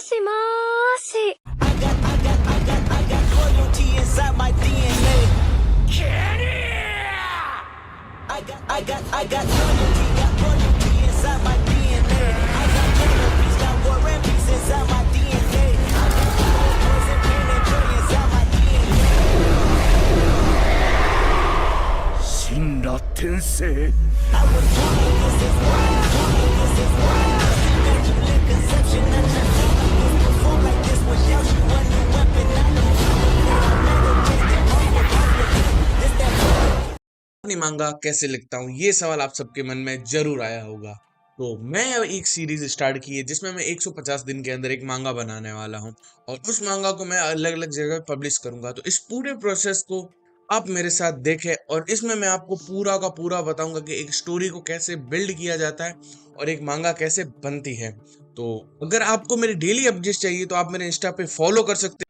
しもーし。 Loyalty inside my DNA. I got loyalty inside my DNA. I got peace, got war and peace inside my DNA. I got poison, pain, and joy inside my DNA. 神羅転生 I was born with this is why. This is why. Immaculate conception. I just don't always perform like this without you. A new weapon. I know अपनी मांगा कैसे लिखता हूँ, ये सवाल आप सबके मन में जरूर आया होगा। तो मैं एक सीरीज स्टार्ट की है जिसमें मैं 150 दिन के अंदर एक मांगा बनाने वाला हूँ और उस मांगा को मैं अलग अलग जगह पब्लिश करूंगा। तो इस पूरे प्रोसेस को आप मेरे साथ देखें और इसमें मैं आपको पूरा का पूरा बताऊंगा कि एक स्टोरी को कैसे बिल्ड किया जाता है और एक मांगा कैसे बनती है। तो अगर आपको मेरे डेली अपडेट्स चाहिए तो आप मेरे इंस्टा पे फॉलो कर सकते हैं।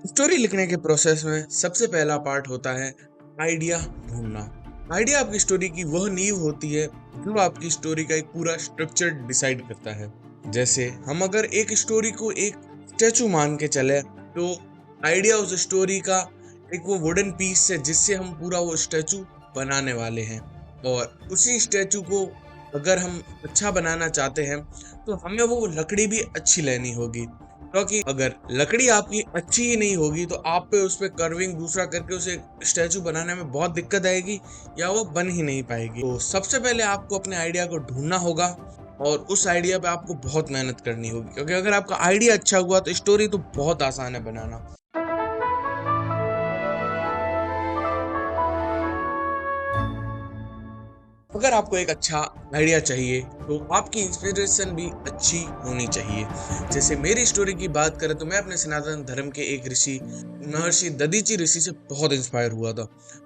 स्टोरी लिखने के प्रोसेस में सबसे पहला पार्ट होता है आइडिया ढूंढना। आइडिया आपकी स्टोरी की वह नींव होती है जो आपकी स्टोरी का एक पूरा स्ट्रक्चर डिसाइड करता है। जैसे हम अगर एक स्टोरी को एक स्टैचू मान के चले तो आइडिया उस स्टोरी का एक वो वुडन पीस है जिससे हम पूरा वो स्टैचू बनाने वाले हैं और उसी स्टैचू को अगर हम अच्छा बनाना चाहते हैं तो हमें वो लकड़ी भी अच्छी लेनी होगी, क्योंकि अगर लकड़ी आपकी अच्छी ही नहीं होगी तो आप पे उस पर कर्विंग दूसरा करके उसे स्टैचू बनाने में बहुत दिक्कत आएगी या वो बन ही नहीं पाएगी। तो सबसे पहले आपको अपने आइडिया को ढूंढना होगा और उस आइडिया पे आपको बहुत मेहनत करनी होगी, क्योंकि अगर आपका आइडिया अच्छा हुआ तो स्टोरी तो बहुत आसान है बनाना। अगर आपको एक अच्छा आइडिया चाहिए तो आपकी इंस्पिरेशन भी अच्छी होनी चाहिए। जैसे मेरी स्टोरी की बात करें तो मैं अपने सनातन धर्म के एक ऋषि महर्षि दधीचि ऋषि से बहुत इंस्पायर हुआ था।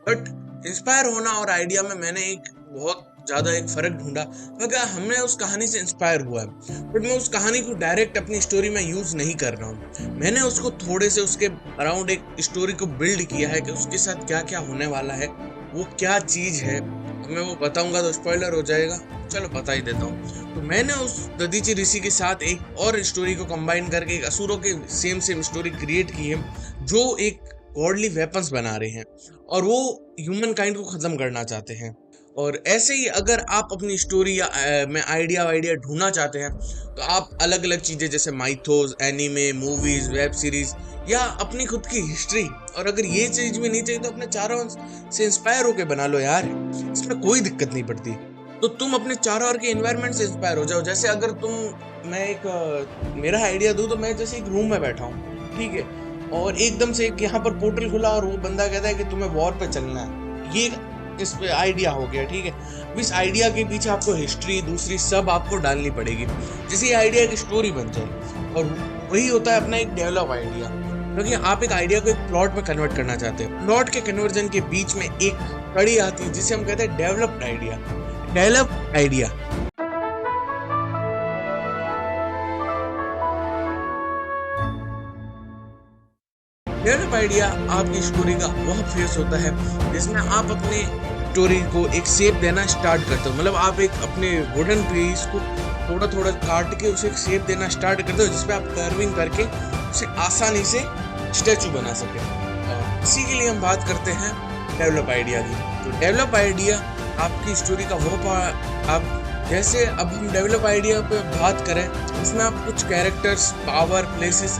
बट इंस्पायर होना और आइडिया में मैंने एक बहुत ज़्यादा एक फ़र्क ढूंढा, क्योंकि हमने उस कहानी से इंस्पायर हुआ है बट मैं उस कहानी को डायरेक्ट अपनी स्टोरी में यूज़ नहीं कर रहा हूँ। मैंने उसको थोड़े से उसके अराउंड एक स्टोरी को बिल्ड किया है कि उसके साथ क्या क्या होने वाला है, वो क्या चीज़ है। मैं वो बताऊंगा तो स्पॉइलर हो जाएगा, चलो बता ही देता हूँ। तो मैंने उस दधीचि ऋषि के साथ एक और स्टोरी को कंबाइन करके एक असुरों के सेम स्टोरी क्रिएट की है जो एक गॉडली वेपन्स बना रहे हैं और वो ह्यूमन काइंड को ख़त्म करना चाहते हैं। और ऐसे ही अगर आप अपनी स्टोरी या में आइडिया ढूंढना चाहते हैं तो आप अलग अलग चीज़ें जैसे Mythos, anime, movies, web series या अपनी खुद की हिस्ट्री, और अगर ये चीज़ भी नहीं चाहिए तो अपने चारों से इंस्पायर होकर बना लो यार, इसमें कोई दिक्कत नहीं पड़ती। तो तुम अपने चारों ओर के एनवायरनमेंट से इंस्पायर हो जाओ। जैसे अगर मेरा आइडिया दूँ तो मैं जैसे एक रूम में बैठा हूँ, ठीक है, और एकदम से एक यहाँ पर पोर्टल खुला और वो बंदा कहता है कि तुम्हें वॉर पे चलना है, ये इस पे आइडिया हो गया, ठीक है। इस आइडिया के पीछे आपको हिस्ट्री दूसरी सब आपको डालनी पड़ेगी जिससे आइडिया की स्टोरी बन जाए। और वही होता है अपना एक डेवलप आइडिया, क्योंकि आप एक आइडिया को एक प्लॉट में कन्वर्ट करना चाहते हैं। प्लॉट के कन्वर्जन के बीच में एक कड़ी आती है जिसे हम कहते हैं developed idea. Developed idea develop idea आपकी स्टोरी का वह फेस होता है जिसमें आप अपने स्टोरी को एक शेप देना स्टार्ट करते हो। मतलब आप एक अपने वुडन पीस को थोड़ा थोड़ा काट के उसे एक शेप देना स्टार्ट करते हो जिसपे आप कर्विंग करके उसे आसानी से स्टैचू बना सके। और इसी के लिए हम बात करते हैं डेवलप आइडिया की। तो डेवलप आइडिया आपकी स्टोरी का वो आप जैसे अब हम डेवलप आइडिया पे बात करें उसमें आप कुछ कैरेक्टर्स, पावर, प्लेसेस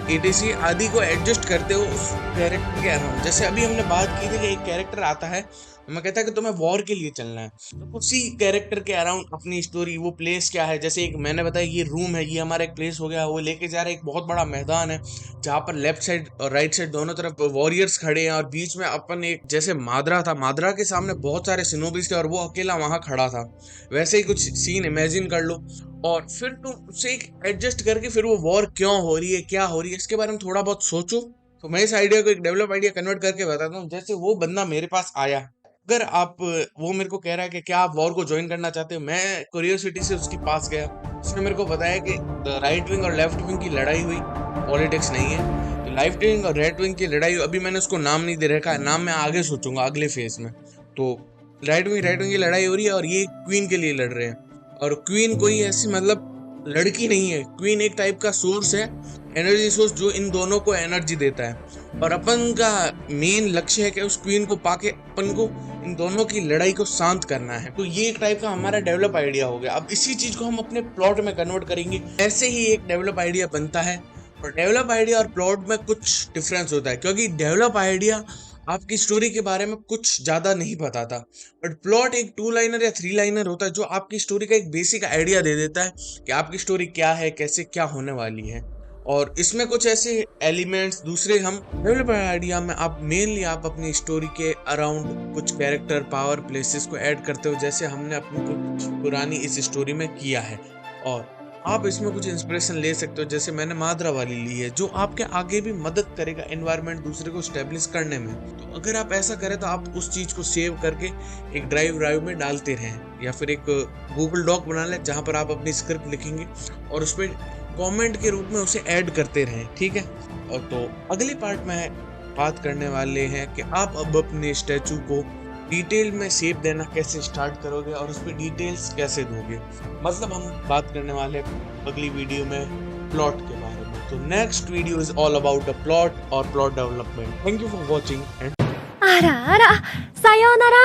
etc आदि को एडजस्ट करते हो उस कैरेक्टर के अराउंड। जैसे अभी हमने बात की थी कि एक कैरेक्टर आता है, मैं कहता है कि तुम्हें वॉर के लिए चलना है, तो उसी कैरेक्टर के अराउंड अपनी स्टोरी, वो प्लेस क्या है, जैसे एक मैंने बताया ये रूम है, ये हमारा एक प्लेस हो गया, वो लेके जा रहा है एक बहुत बड़ा मैदान है जहाँ पर लेफ्ट साइड और राइट साइड दोनों तरफ वॉरियर्स खड़े हैं और बीच में अपन एक जैसे माद्रा था, माद्रा के सामने बहुत सारे सिनोबीज थे और वो अकेला वहाँ खड़ा था। वैसे ही कुछ सीन इमेजिन कर लो और फिर तुम उससे एक एडजस्ट करके फिर वो वॉर क्यों हो रही है, क्या हो रही है, इसके बारे में थोड़ा बहुत सोचो। तो मैं इस आइडिया को एक डेवलप आइडिया कन्वर्ट करके बताता हूँ। जैसे वो बंदा मेरे पास आया, अगर वो मेरे को कह रहा है कि क्या आप वॉर को ज्वाइन करना चाहते हो, मैं क्यूरियोसिटी से उसके पास गया, उसने मेरे को बताया कि राइट विंग और लेफ्ट विंग की लड़ाई हुई, पॉलिटिक्स नहीं है। तो लेफ्ट विंग और राइट विंग की लड़ाई, अभी मैंने उसको नाम नहीं दे रखा है, नाम मैं आगे सोचूंगा अगले फेज में। तो राइट विंग की लड़ाई हो रही है और ये क्वीन के लिए लड़ रहे हैं। और क्वीन कोई ऐसी मतलब लड़की नहीं है, क्वीन एक टाइप का सोर्स है, एनर्जी सोर्स, जो इन दोनों को एनर्जी देता है। और अपन का मेन लक्ष्य है कि उस क्वीन को पाके अपन को इन दोनों की लड़ाई को शांत करना है। तो ये एक टाइप का हमारा डेवलप आइडिया हो गया। अब इसी चीज को हम अपने प्लॉट में कन्वर्ट करेंगे। ऐसे ही एक डेवलप आइडिया बनता है। और डेवलप आइडिया और प्लॉट में कुछ डिफरेंस होता है, क्योंकि डेवलप आइडिया आपकी स्टोरी के बारे में कुछ ज्यादा नहीं बताता, बट प्लॉट एक 2 लाइनर या 3 लाइनर होता है जो आपकी स्टोरी का एक बेसिक आइडिया दे देता है कि आपकी स्टोरी क्या है, कैसे क्या होने वाली है। और इसमें कुछ ऐसे एलिमेंट्स दूसरे हम डेवलपर आइडिया में आप मेनली आप अपनी स्टोरी के अराउंड कुछ कैरेक्टर, पावर, प्लेसेस को ऐड करते हो, जैसे हमने अपनी कुछ पुरानी इस स्टोरी में किया है। और आप इसमें कुछ इंस्पिरेशन ले सकते हो, जैसे मैंने माद्रा वाली ली है, जो आपके आगे भी मदद करेगा एनवायरनमेंट दूसरे को स्टेब्लिश करने में। तो अगर आप ऐसा करें तो आप उस चीज को सेव करके एक ड्राइव में डालते रहें, या फिर एक गूगल डॉक बना लें जहां पर आप अपनी स्क्रिप्ट लिखेंगे और उस पर कमेंट के रूप में उसे ऐड करते रहें, ठीक है। और तो अगले पार्ट में बात करने वाले हैं कि आप अब अपने स्टैचू को डिटेल में शेप देना कैसे स्टार्ट करोगे और उस पर डिटेल्स कैसे दोगे। मतलब हम बात करने वाले अगली वीडियो में प्लॉट के बारे में। तो next video is all about a plot और plot development. Thank you for watching and あらあら、さようなら。